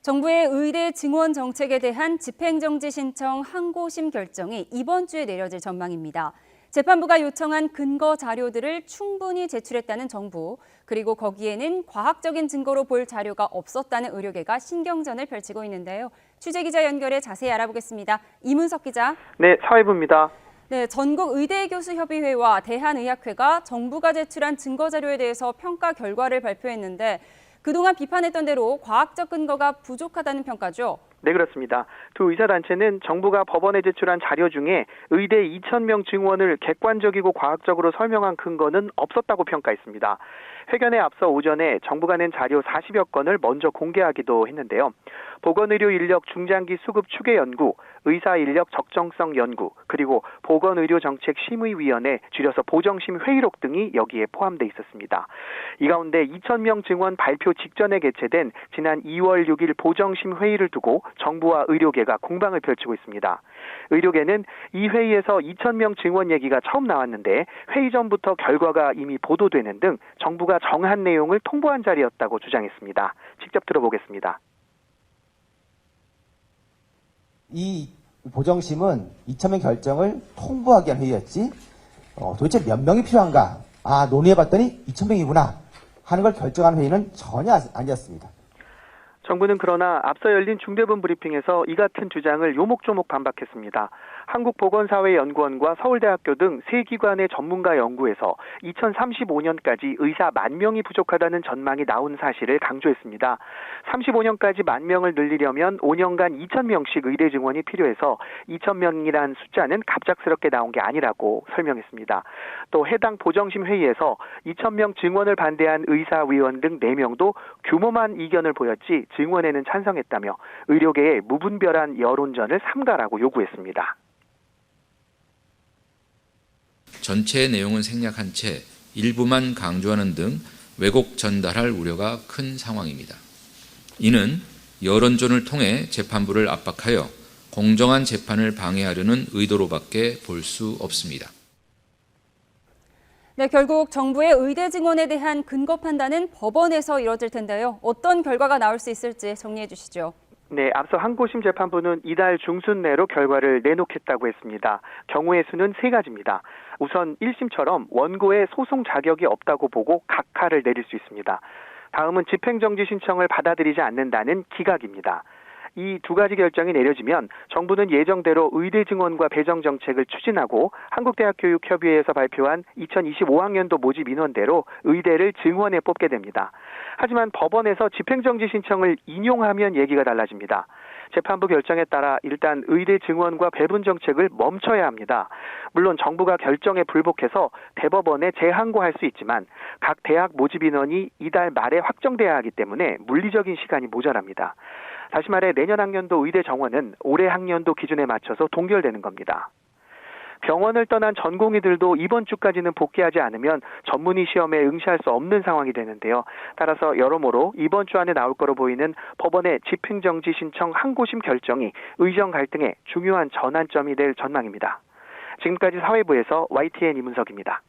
정부의 의대 증원 정책에 대한 집행정지 신청 항고심 결정이 이번 주에 내려질 전망입니다. 재판부가 요청한 근거 자료들을 충분히 제출했다는 정부, 그리고 거기에는 과학적인 증거로 볼 자료가 없었다는 의료계가 신경전을 펼치고 있는데요. 취재기자 연결해 자세히 알아보겠습니다. 이문석 기자. 네, 사회부입니다. 네, 전국의대교수협의회와 대한의학회가 정부가 제출한 증거 자료에 대해서 평가 결과를 발표했는데 그동안 비판했던 대로 과학적 근거가 부족하다는 평가죠. 네, 그렇습니다. 두 의사단체는 정부가 법원에 제출한 자료 중에 의대 2,000명 증원을 객관적이고 과학적으로 설명한 근거는 없었다고 평가했습니다. 회견에 앞서 오전에 정부가 낸 자료 40여 건을 먼저 공개하기도 했는데요. 보건의료 인력 중장기 수급 추계 연구, 의사 인력 적정성 연구, 그리고 보건의료정책심의위원회, 줄여서 보정심회의록 등이 여기에 포함돼 있었습니다. 이 가운데 2,000명 증원 발표 직전에 개최된 지난 2월 6일 보정심회의를 두고 정부와 의료계가 공방을 펼치고 있습니다. 의료계는 이 회의에서 2,000명 증원 얘기가 처음 나왔는데 회의 전부터 결과가 이미 보도되는 등 정부가 정한 내용을 통보한 자리였다고 주장했습니다. 직접 들어보겠습니다. 이 보정심은 2,000명 결정을 통보하기 위한 회의였지 도대체 몇 명이 필요한가? 논의해봤더니 2,000명이구나 하는 걸 결정한 회의는 전혀 아니었습니다. 정부는 그러나 앞서 열린 중대본 브리핑에서 이 같은 주장을 요목조목 반박했습니다. 한국보건사회연구원과 서울대학교 등 세 기관의 전문가 연구에서 2035년까지 의사 10,000명이 부족하다는 전망이 나온 사실을 강조했습니다. 35년까지 10,000명을 늘리려면 5년간 2,000명씩 의대 증원이 필요해서 2,000명이란 숫자는 갑작스럽게 나온 게 아니라고 설명했습니다. 또 해당 보정심 회의에서 2,000명 증원을 반대한 의사위원 등 4명도 규모만 이견을 보였지 증원에는 찬성했다며 의료계의 무분별한 여론전을 삼가라고 요구했습니다. 전체 내용은 생략한 채 일부만 강조하는 등 왜곡 전달할 우려가 큰 상황입니다. 이는 여론전을 통해 재판부를 압박하여 공정한 재판을 방해하려는 의도로밖에 볼 수 없습니다. 네, 결국 정부의 의대 증원에 대한 근거 판단은 법원에서 이뤄질 텐데요. 어떤 결과가 나올 수 있을지 정리해 주시죠. 네, 앞서 항고심 재판부는 이달 중순 내로 결과를 내놓겠다고 했습니다. 경우의 수는 3가지입니다. 우선 1심처럼 원고의 소송 자격이 없다고 보고 각하를 내릴 수 있습니다. 다음은 집행정지 신청을 받아들이지 않는다는 기각입니다. 이 2가지 결정이 내려지면 정부는 예정대로 의대 증원과 배정 정책을 추진하고 한국대학교육협의회에서 발표한 2025학년도 모집 인원대로 의대를 증원에 뽑게 됩니다. 하지만 법원에서 집행정지 신청을 인용하면 얘기가 달라집니다. 재판부 결정에 따라 일단 의대 증원과 배분 정책을 멈춰야 합니다. 물론 정부가 결정에 불복해서 대법원에 재항고할 수 있지만 각 대학 모집 인원이 이달 말에 확정돼야 하기 때문에 물리적인 시간이 모자랍니다. 다시 말해 내년 학년도 의대 정원은 올해 학년도 기준에 맞춰서 동결되는 겁니다. 병원을 떠난 전공의들도 이번 주까지는 복귀하지 않으면 전문의 시험에 응시할 수 없는 상황이 되는데요. 따라서 여러모로 이번 주 안에 나올 거로 보이는 법원의 집행정지 신청 항고심 결정이 의정 갈등의 중요한 전환점이 될 전망입니다. 지금까지 사회부에서 YTN 이문석입니다.